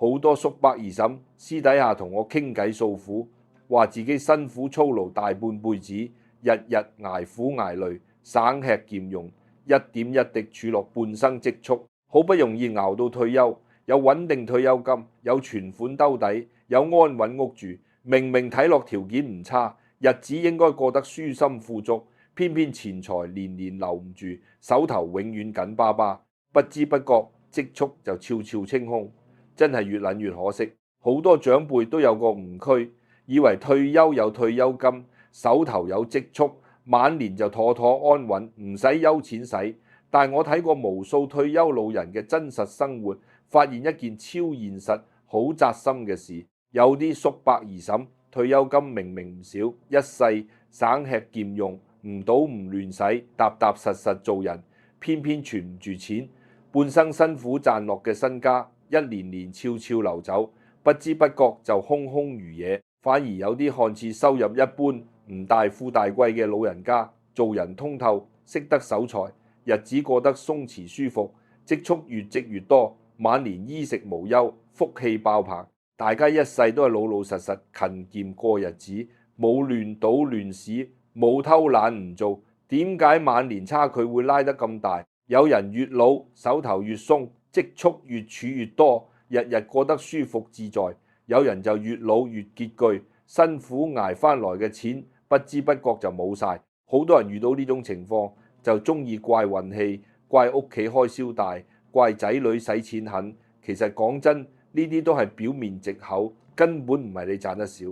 好多叔伯姨嬸私底下同我傾偈訴苦，話自己辛苦操勞大半輩子，日日捱苦捱累，省吃儉用，一點一滴儲落半生積蓄，好不容易熬到退休，有穩定退休金，有存款兜底，有安穩屋住，明明睇落條件唔差，日子應該過得舒心富足，偏偏錢財年年留唔住，手頭永遠緊巴巴，不知不覺積蓄就悄悄清空，真係越諗越可惜。好多長輩都有個誤區，以為退休有退休金，手頭有積蓄，晚年就妥妥安穩，唔使憂錢使。但我睇過無數退休老人嘅真實生活，發現一件超現實、好扎心嘅事。有啲叔伯姨嬸退休金明明唔少，一世省吃儉用，唔賭唔亂使，踏踏實實做人，偏偏存唔住錢，半生辛苦賺落嘅身家，一年年悄悄流走，不知不覺就空空如也。反而有啲看似收入一般、唔大富大貴嘅老人家，做人通透，識得守財，日子過得鬆弛舒服，積蓄越積越多，晚年衣食無憂，福氣爆棚。大家一世都係老老實實勤儉過日子，冇亂賭亂使，冇偷懶唔做，點解晚年差距會拉得咁大？有人越老手頭越鬆，積蓄越儲越多，日日過得舒服自在；有人就越老越拮據，辛苦捱翻來嘅錢不知不覺就冇晒。好多人遇到呢種情況，就中意怪運氣，怪屋企開銷大，怪仔女使錢狠。其實講真，呢啲都係表面藉口，根本唔係你賺得少，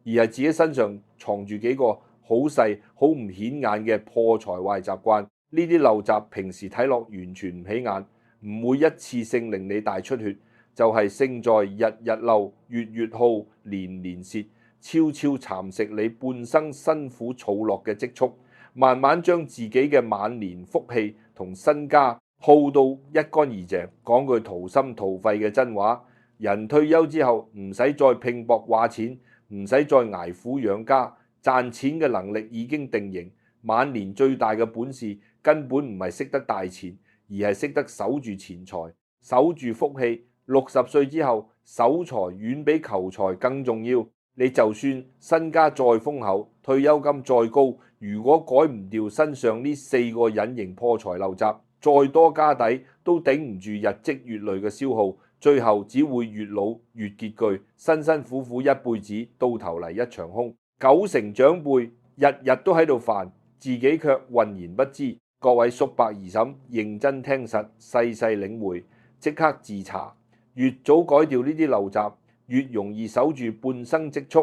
而係自己身上藏住幾個好細、好唔顯眼嘅破財壞習慣。呢啲陋習平時睇落完全唔起眼，唔會一次性令你大出血，就係勝在日日漏、月月耗、年年蝕，悄悄蠶食你半生辛苦儲落嘅積蓄，慢慢將自己嘅晚年福氣同身家耗到一乾二淨。講句掏心掏肺嘅真話，人退休之後唔使再拼搏話錢，唔使再捱苦養家，賺錢嘅能力已經定型。晚年最大嘅本事根本唔係識得大錢，而係識得守住錢財，守住福氣。60歲之後，守財遠比求財更重要。你就算身家再豐厚，退休金再高，如果改唔掉身上呢4個隱形破財陋習，再多家底都頂唔住日積月累嘅消耗，最後只會越老越拮據，辛辛苦苦一輩子到頭嚟一場空。90長輩日日都喺度煩，自己卻渾然不知。各位叔伯姨嬸認真聽實，細細領會，即刻自查。越早改掉呢啲陋習，越容易守住半生積蓄，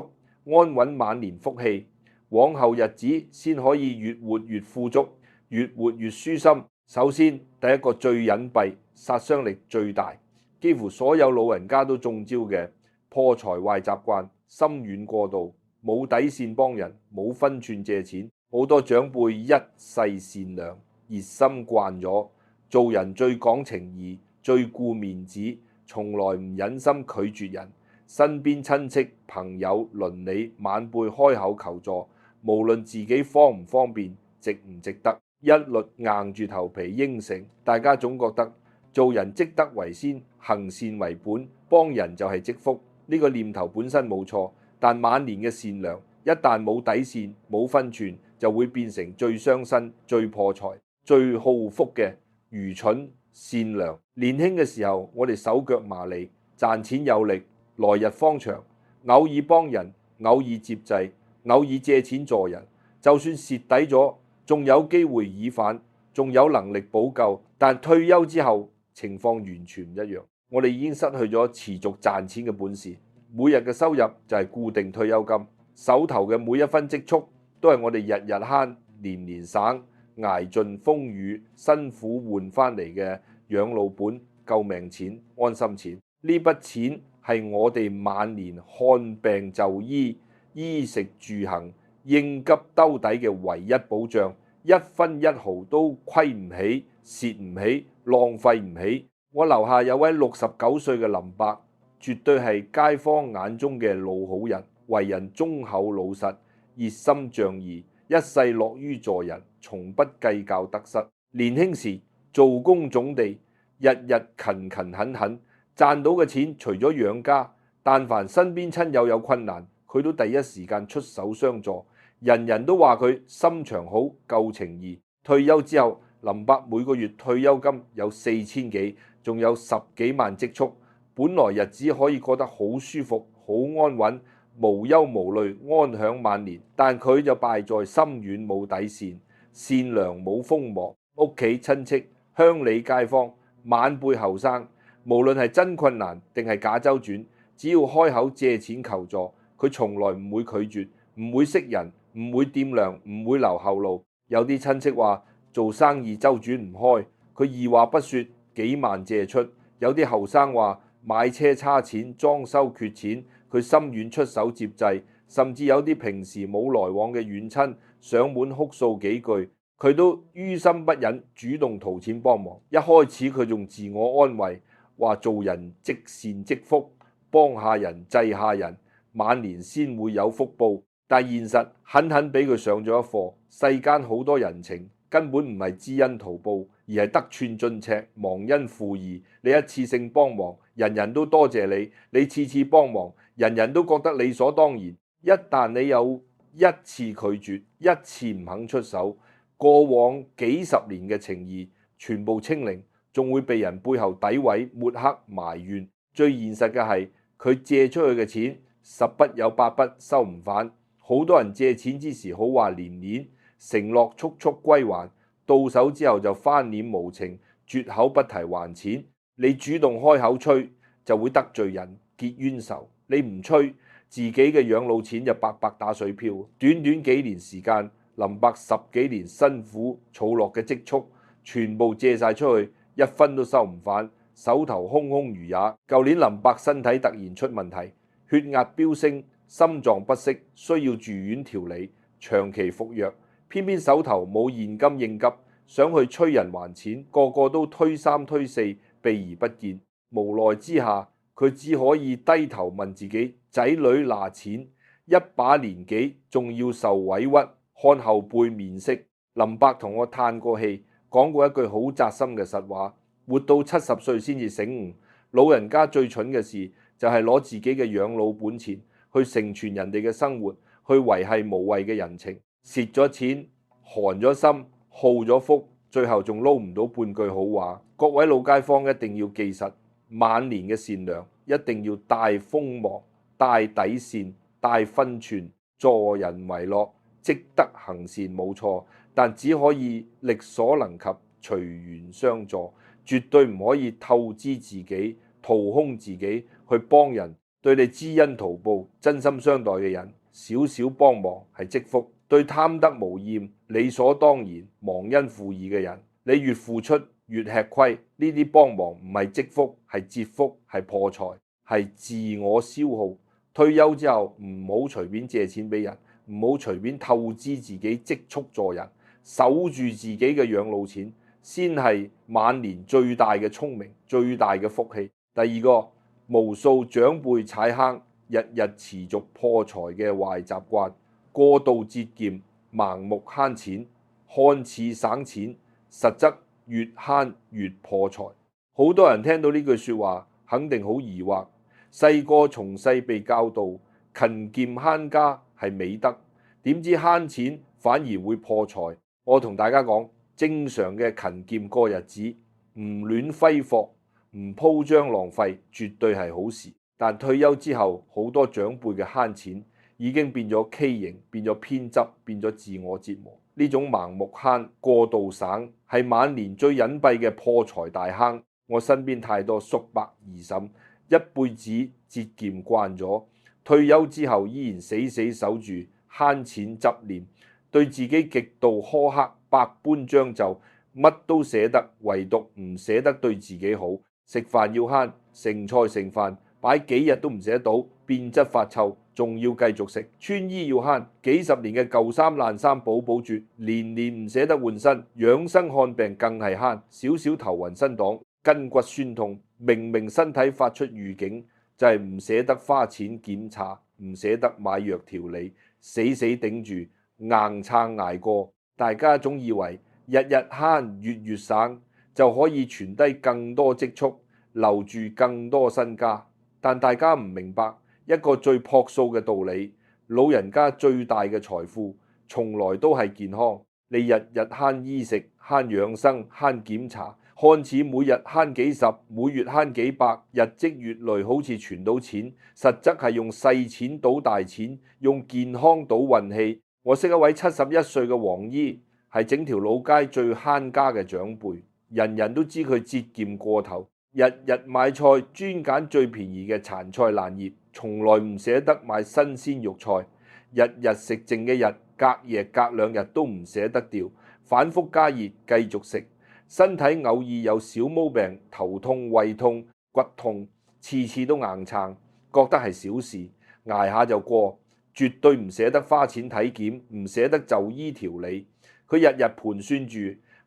安穩晚年福氣，往後日子先可以越活越富足，越活越舒心。首先，第一個最隱蔽、殺傷力最大，幾乎所有老人家都中招嘅破財壞習慣，心軟過度，冇底線幫人，冇分寸借錢。好多長輩一世善良，熱心慣咗，做人最講情義，最顧面子，從來唔忍心拒絕人。身邊親戚、朋友、鄰里、晚輩開口求助，無論自己方唔方便，值唔值得，一律硬住頭皮應承。大家總覺得做人積德為先，行善為本，幫人就係積福。呢個念頭本身冇錯，但晚年嘅善良一旦冇底線、冇分寸，就會變成最傷身、最破財、最耗福嘅愚蠢善良。年輕嘅時候，我哋手腳麻利，賺錢有力，來日方長，偶爾幫人，偶爾接濟，偶爾借錢助人，就算蝕底咗，仲有機會已返，仲有能力補救。但退休之後，情況完全唔一樣，我哋已經失去咗持續賺錢嘅本事，每日嘅收入就係固定退休金，手頭嘅每一分積蓄都係我哋日日慳、年年省、捱盡風雨、辛苦換翻嚟嘅養老本、救命錢、安心錢。呢筆錢係我哋晚年看病就醫、衣食住行、應急兜底嘅唯一保障，一分一毫都虧唔起、蝕唔起、浪費唔起。我樓下有位69歲嘅林伯，絕對係街坊眼中嘅老好人，為人忠厚老實，熱心仗義，一世樂於助人，從不計較得失。年輕時做工種地，日日勤勤懇懇，賺到嘅錢除咗養家，但凡身邊親友有困難，佢都第一時間出手相助。人人都話佢心腸好、夠情義。退休之後，林伯每個月退休金有4000幾，仲有10幾萬積蓄，本來日子可以過得好舒服、好安穩，無憂無慮，安享晚年。但佢就敗在心軟冇底線，善良冇鋒芒。屋企親戚、鄉里街坊、晚輩後生，無論係真困難定係假周轉，只要開口借錢求助，佢從來唔會拒絕，唔會識人，唔會掂量，唔會留後路。有啲親戚話做生意周轉唔開，佢二話不說幾萬借出。有啲後生話買車差錢、裝修缺錢，佢心軟出手接濟。甚至有啲平時冇來往嘅遠親上門哭訴幾句，佢都於心不忍，主動掏錢幫忙。一開始佢仲自我安慰，話做人積善積福，幫下人濟下人，晚年先會有福報。但現實狠狠俾佢上咗一課，世間好多人情根本唔係知恩圖報，而係得寸進尺、忘恩負義。你一次性幫忙，人人都多謝你；你次次幫忙，人人都覺得理所當然。一旦你有一次拒絕，一次唔肯出手，過往幾十年嘅情義全部清零，仲會被人背後詆毀、抹黑、埋怨。最現實嘅係，佢借出去嘅錢十不有八不收唔返。好多人借錢之時好話連連，承諾速速歸還，到手之後就翻臉無情，絕口不提還錢。你主動開口催，就會得罪人結冤仇；你唔催，自己嘅養老錢就白白打水漂。短短幾年時間，林伯10幾年辛苦儲落嘅積蓄，全部借晒出去，一分都收唔返，手頭空空如也。舊年林伯身體突然出問題，血壓飆升，心臟不適，需要住院調理，長期服藥。偏偏手頭冇現金應急，想去催人還錢，個個都推三推四，避而不見。無奈之下，佢只可以低頭問自己：仔女拿錢，一把年紀仲要受委屈，看後輩面色。林伯同我嘆過氣，講過一句好扎心嘅實話：活到70歲先至醒悟，老人家最蠢嘅事就係攞自己嘅養老本錢去成全人哋嘅生活，去維繫無謂嘅人情，蝕咗錢，寒咗心，耗咗福，最後仲撈唔到半句好話。各位老街坊一定要記實，晚年嘅善良一定要帶鋒芒、帶底線、帶分寸，助人為樂，積德行善冇錯，但只可以力所能及，隨緣相助，絕對唔可以透支自己、掏空自己去幫人。對你知恩圖報、真心相待嘅人，少少幫忙係積福；對貪得無厭、理所當然、忘恩負義嘅人，你越付出越吃虧。呢啲幫忙唔係積福，係折福，係破財，係自我消耗。退休之後唔好隨便借錢俾人，唔好隨便透支自己積蓄助人，守住自己嘅養老錢，先係晚年最大嘅聰明、最大嘅福氣。第二個，無數長輩踩坑，日日持續破財嘅壞習慣，過度節儉、盲目慳錢，看似省錢，實則越慳越破財。好多人聽到呢句説話，肯定好疑惑。細個從細被教導勤儉慳家係美德，點知慳錢反而會破財。我同大家講，正常嘅勤儉過日子，唔亂揮霍，唔鋪張浪費，絕對係好事。但退休之後，好多長輩嘅慳錢已經變咗畸形，變咗偏執，變咗自我折磨。呢種盲目慳、過度省，係晚年最隱蔽嘅破財大坑。我身邊太多叔伯姨嬸，一輩子節儉慣咗，退休之後依然死死守住慳錢執念，對自己極度苛刻，百般將就，乜都捨得，唯獨唔捨得對自己好。食飯要慳，剩菜剩飯擺幾日都唔捨得倒，變質發臭，仲要繼續食。穿衣要慳，幾十年嘅舊衫爛衫補補住，年年唔捨得換新。養生看病更係慳，少少頭暈身擋、筋骨酸痛，明明身體發出預警，就係唔捨得花錢檢查，唔捨得買藥調理，死死頂住，硬撐捱過。大家總以為日日慳，月月省，就可以存低更多積蓄，留住更多身家。但大家唔明白一個最樸素嘅道理，老人家最大嘅財富從來都係健康。你日日慳衣食、慳養生、慳檢查，看似每日慳幾十，每月慳幾百，日積月累好似存到錢，實則係用細錢賭大錢，用健康賭運氣。我識一位71歲嘅黃姨，係整條老街最慳家嘅長輩，人人都知佢節儉過頭，日日買菜專揀最便宜嘅殘菜爛葉，從來唔捨得買新鮮肉菜，日日食剩嘅日，隔夜隔2日都唔捨得掉，反覆加熱繼續食。身體偶爾有小毛病，頭痛、胃痛、骨痛，次次都硬撐，覺得係小事，捱下就過，絕對唔捨得花錢體檢，唔捨得就醫調理。佢日日盤算住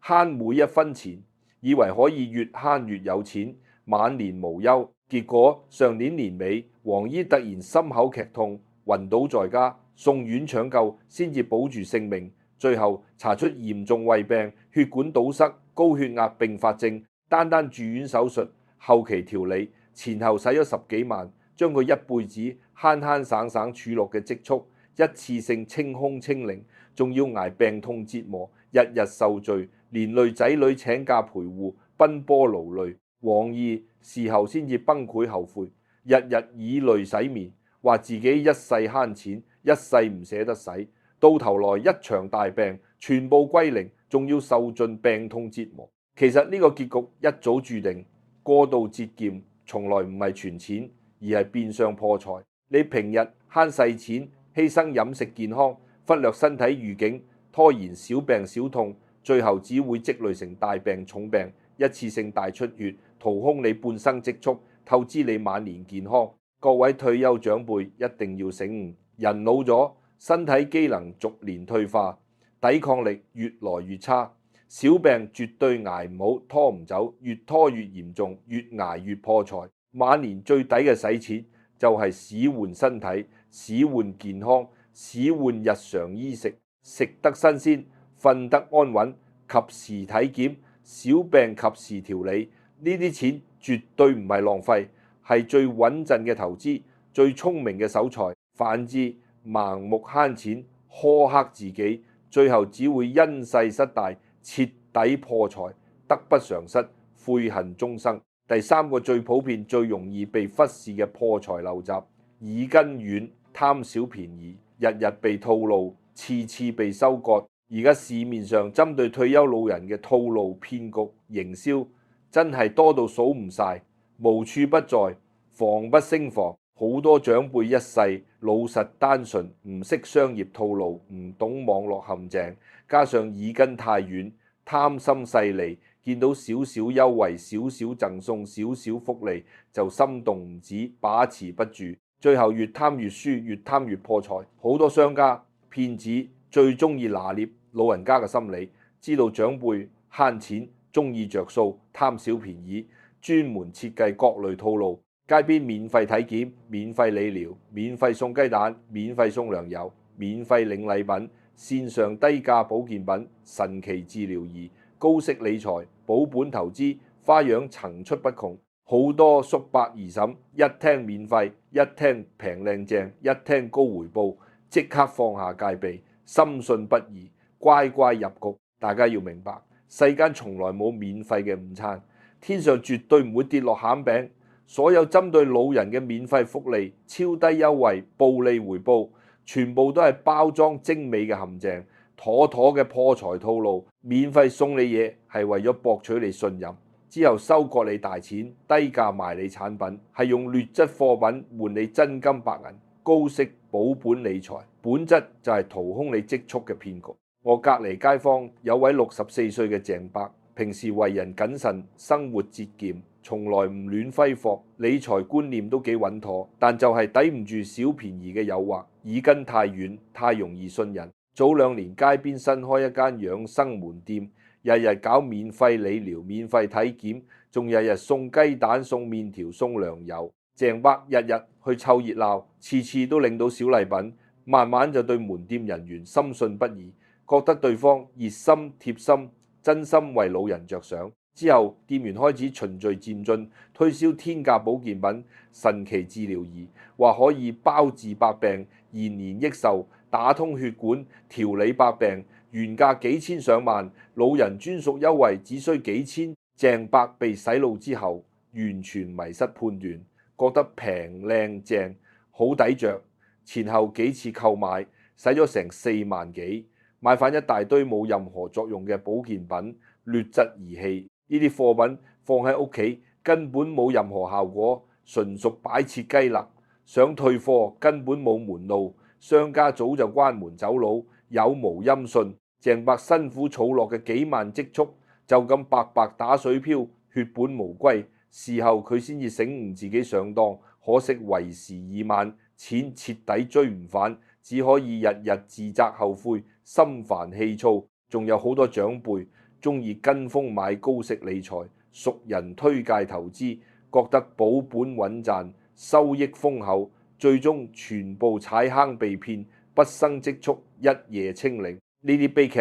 慳每一分錢，以為可以越慳越有錢，晚年無憂。結果上年年尾，黃姨突然心口劇痛，暈倒在家，送院搶救，先至保住性命。最後查出嚴重胃病、血管堵塞、高血壓併發症，單單住院手術、後期調理，前後使咗10幾萬，將佢一輩子慳慳省省儲落嘅積蓄，一次性清空清零，仲要捱病痛折磨，日日受罪，連累仔女請假陪護，奔波勞累。黃姨事後先至崩潰後悔，日日以淚洗面，話自己一世慳錢，一世唔捨得使。到頭來一場大病，全部歸零，仲要受盡病痛折磨。其實呢個結局一早注定，過度節儉從來唔係存錢，而係變相破財。你平日慳細錢，犧牲飲食健康，忽略身體預警，拖延小病小痛，最後只會積累成大病重病，一次性大出血，掏空你半生積蓄，透支你晚年健康。各位退休長輩一定要醒悟，人老咗，身體機能逐年退化，抵抗力越來越差，小病絕對捱唔好，拖唔走，越拖越嚴重，越捱越破財。晚年最抵嘅使錢就係使喚身體，使喚健康，使喚日常衣食，食得新鮮，瞓得安穩，及時體檢，小病及時調理。呢啲錢絕對唔係浪費，係最穩陣嘅投資，最聰明嘅守財。反之，盲目慳錢，苛刻自己，最後只會因勢失大，徹底破財，得不償失，悔恨終生。第3個最普遍、最容易被忽視嘅破財陋習，耳根軟，貪小便宜，日日被套路，次次被收割。而家市面上針對退休老人嘅套路、騙局、營銷，真係多到數唔晒，無處不在，防不勝防。好多長輩一世老實單純，唔識商業套路，唔懂網絡陷阱，加上耳根太軟，貪心勢利，見到少少優惠、少少贈送、少少福利就心動唔止，把持不住，最後越貪越輸，越貪越破財。好多商家騙子最中意拿捏老人家嘅心理，知道長輩慳錢，中意着數，貪小便宜，專門設計各類套路。街邊免費體檢、免費理療、免費送雞蛋、免費送糧油、免費領禮品、線上低價保健品、神奇治療儀、高息理財、保本投資，花樣層出不窮。好多叔伯姨嬸一聽免費，一聽平靚正，一聽高回報，即刻放下戒備，深信不疑，乖乖入局。大家要明白，世間從來冇免費嘅午餐，天上絕對唔會跌落餡餅。所有針對老人嘅免費福利、超低優惠、暴利回報，全部都係包裝精美嘅陷阱，妥妥嘅破財套路。免費送你嘢係為咗博取你信任，之後收割你大錢，低價賣你產品，係用劣質貨品換你真金白銀，高息保本理財，本質就係掏空你積蓄嘅騙局。我隔離街坊有位64歲嘅鄭伯，平時為人謹慎，生活節儉，從來唔亂揮霍，理財觀念都幾穩妥，但就係抵唔住小便宜嘅誘惑，耳根太軟，太容易信人。早2年街邊新開一間養生門店，日日搞免費理療、免費體檢，仲日日送雞蛋、送麵條、送糧油。鄭伯日日去湊熱鬧，次次都領到小禮品，慢慢就對門店人員深信不疑，覺得對方熱心貼心，真心為老人着想。之後，店員開始循序漸進推銷天價保健品、神奇治療儀，話可以包治百病、延年益壽、打通血管、調理百病，原價幾千上萬，老人專屬優惠只需幾千。鄭伯被洗腦之後，完全迷失判斷，覺得平靚正好抵着，前後幾次購買，使咗成4萬幾，買返一大堆冇任何作用嘅保健品、劣質儀器。呢啲貨品放喺屋企根本冇任何效果，純屬擺設雞肋。想退貨根本冇門路，商家早就關門走佬，有無音訊。鄭伯辛苦儲落嘅幾萬積蓄就咁白白打水漂，血本無歸。事後佢先至醒悟自己上當，可惜為時已晚，錢徹底追唔返，只可以日日自責後悔，心煩氣躁。仲有好多長輩中意跟風買高息理財，熟人推介投資，覺得保本穩賺，收益豐厚，最終全部踩坑被騙，畢生積蓄一夜清零。呢啲悲劇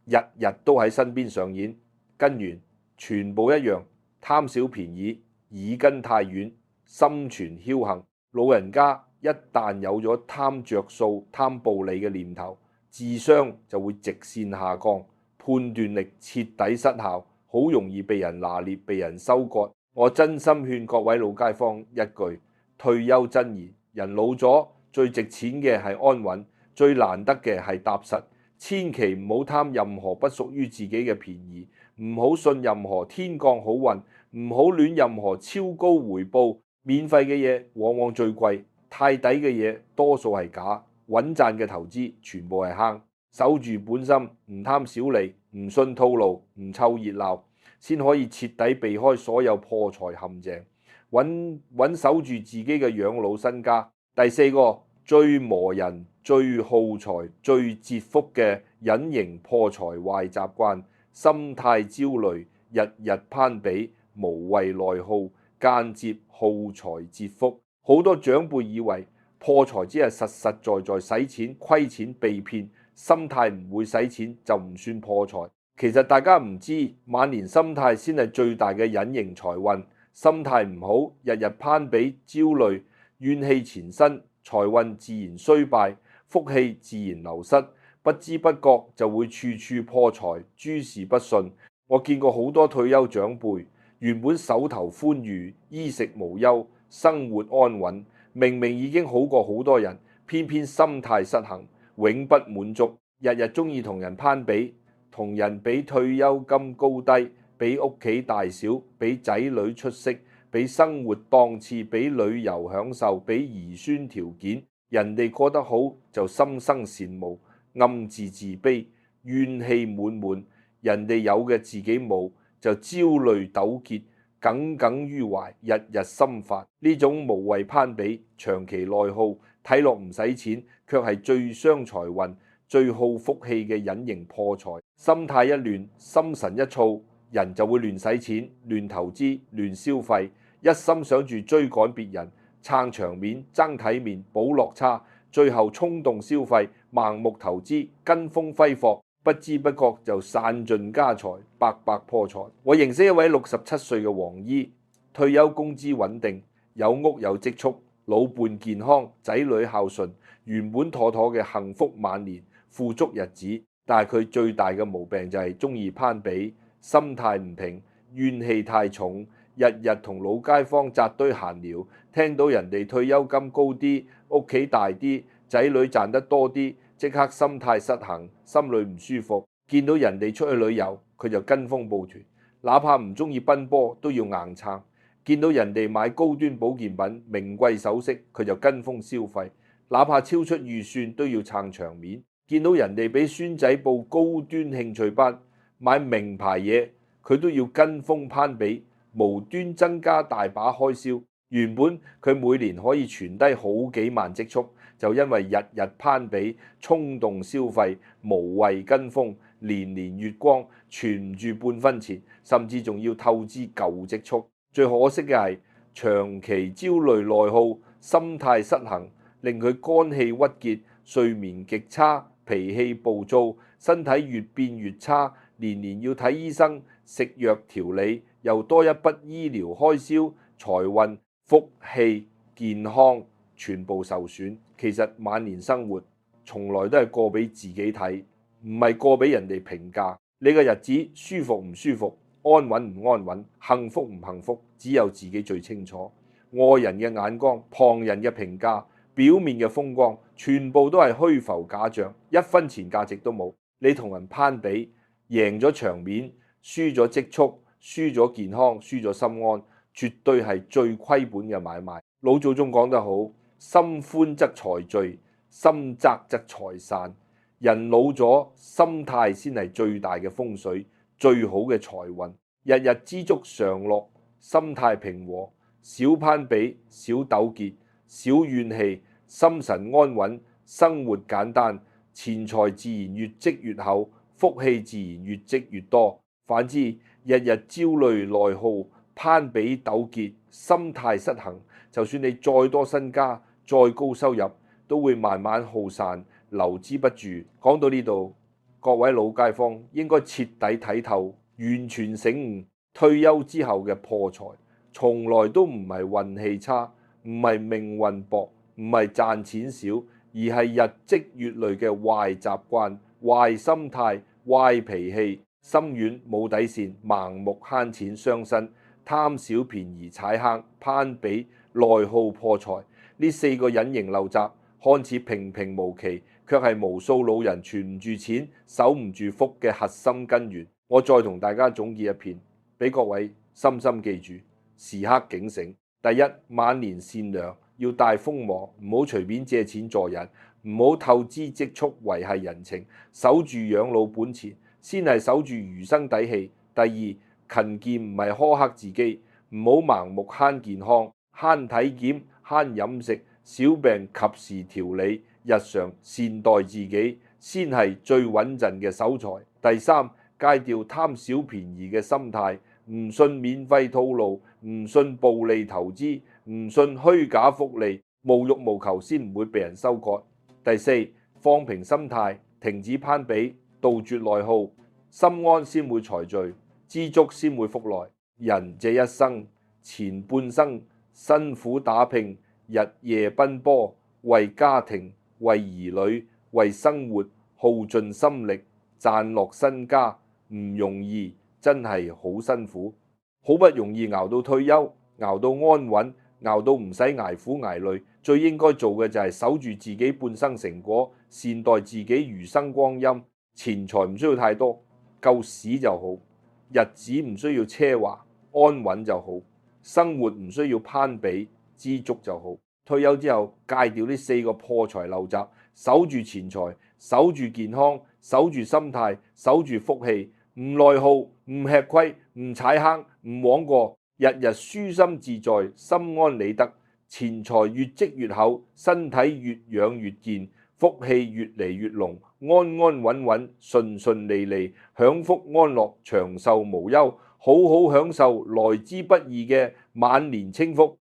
日日都喺身邊上演，跟完全部一樣，貪小便宜，耳根太軟，心存僥倖。老人家一旦有咗貪着數、貪暴利嘅念頭，智商就會直線下降，判斷力徹底失效，好容易被人拿捏、被人收割。我真心勸各位老街坊一句退休真言：人老咗最值錢嘅係安穩，最難得嘅係踏實。千祈唔好貪任何不屬於自己嘅便宜，唔好信任何天降好運，唔好亂任何超高回報。免費嘅嘢往往最貴，太抵嘅嘢多數係假，穩賺嘅投資全部係坑。守住本心，唔貪小利，唔信套路，唔湊熱鬧，先可以徹底避開所有破財陷阱，穩守住自己嘅養老身家。第四個最磨人、最耗財、最折福嘅隱形破財壞習慣，心態焦慮，日日攀比，無謂內耗，間接耗財折福。好多長輩以為破財只係實實在在使錢、虧錢、被騙，心態唔會使錢就唔算破財。其實大家唔知，晚年心態先係最大嘅隱形財運。心態唔好，日日攀比、焦慮、怨氣纏身，財運自然衰敗，福氣自然流失，不知不覺就會處處破財，諸事不順。我見過好多退休長輩，原本手頭寬裕、衣食無憂、生活安穩，明明已經好過好多人，偏偏心態失衡，永不滿足，日日中意同人攀比，同人比退休金高低，比屋企大小，比仔女出色，比生活檔次，比旅遊享受，比兒孫條件。人哋過得好就心生羨慕，暗自自卑，怨氣滿滿。人哋有嘅自己冇，就焦慮糾結，耿耿於懷，日日心煩。呢種無謂攀比、長期內耗，睇落唔使錢，卻係最傷財運、最耗福氣嘅隱形破財。心態一亂，心神一躁，人就會亂使錢、亂投資、亂消費，一心想住追趕別人、撐場面、爭體面、補落差，最後衝動消費、盲目投資、跟風揮霍，不知不覺就散盡家財，白白破財。我認識一位67歲嘅黃姨，退休工資穩定，有屋有積蓄，老伴健康，仔女孝順，原本妥妥嘅幸福晚年、富足日子。但係佢最大嘅毛病就係中意攀比，心態唔平，怨氣太重，日日同老街坊紮堆閒聊，聽到人哋退休金高啲，屋企大啲，仔女賺得多啲，即刻心態失衡，心裏唔舒服。見到人哋出去旅遊，佢就跟風報團，哪怕唔中意奔波都要硬撐。見到人哋買高端保健品、名貴首飾，佢就跟風消費，哪怕超出預算都要撐場面。見到人哋俾孫仔報高端興趣班，買名牌嘢，佢都要跟風攀比，無端增加大把開銷。原本佢每年可以存低好幾萬積蓄，就因為日日攀比、衝動消費、無謂跟風，年年月光，存唔住半分錢，甚至仲要透支舊積蓄。最可惜嘅係長期焦慮內耗、心態失衡，令佢肝氣鬱結、睡眠極差、脾氣暴躁，身體越變越差，年年要睇醫生、食藥調理，又多一筆醫療開銷，財運、福氣、健康全部受損。其實晚年生活從來都係過俾自己睇，唔係過俾人哋評價。你嘅日子舒服唔舒服，安穩唔安穩，幸福唔幸福，只有自己最清楚。外人嘅眼光、旁人嘅評價、表面嘅風光，全部都係虛浮假象，一分錢價值都冇。你同人攀比，贏咗場面，輸咗積蓄，輸咗健康，輸咗心安，絕對係最虧本嘅買賣。老祖宗講得好，心歡則財聚，心窄則財散。人老咗，心態先係最大嘅風水，最好嘅財運。日日知足常樂，心態平和，少攀比，少糾結，少怨氣，心神安穩，生活簡單，錢財自然越積越厚，福氣自然越積越多。反之，日日焦慮內耗，攀比糾結，心態失衡，就算你再多身家，再高收入，都會慢慢耗散，留之不住。講到呢度，各位老街坊應該徹底睇透，完全醒悟，退休之後嘅破財，從來都唔係運氣差，唔係命運薄，唔係賺錢少，而係日積月累嘅壞習慣、壞心態、壞脾氣，心軟冇底線，盲目慳錢傷身，貪小便宜踩坑，攀比內耗破財。呢四個隱形陋習看似平平無奇，卻係無數老人存唔住錢、守唔住福嘅核心根源。我再同大家總結一遍，俾各位深深記住，時刻警醒。第一，晚年善良，要戴鋒芒，唔好隨便借錢助人，唔好透支積蓄維繫人情，守住養老本錢，先係守住餘生底氣。第二，勤儉唔係苛刻自己，唔好盲目慳健康、慳體檢、慳飲食，小病及時調理，日常善待自己，先係最穩陣嘅守財。第三，戒掉貪小便宜嘅心態，唔信免費套路，唔信暴利投資，唔信虛假福利，無欲無求先唔會被人收割。第四，放平心態，停止攀比，杜絕內耗，心安先會財聚，知足先會福來。人這一生，前半生辛苦打拼，日夜奔波，為家庭、為兒女、為生活耗盡心力，賺落身家，唔容易，真係好辛苦。好不容易熬到退休，熬到安穩，熬到唔使捱苦捱累，最應該做嘅就係守住自己半生成果，善待自己餘生光陰。錢財唔需要太多，夠使就好；日子唔需要奢華，安穩就好；生活唔需要攀比，知足就好。退休之後戒掉呢四個破財陋習，守住錢財，守住健康，守住心態，守住福氣，唔內耗，唔吃虧，唔踩坑，唔枉過，日日舒心自在，心安理得，錢財越積越厚，身體越養越健，福氣越嚟越濃，安安穩穩，順順利利，享福安樂，長壽無憂，好好享受來之不易嘅晚年清福。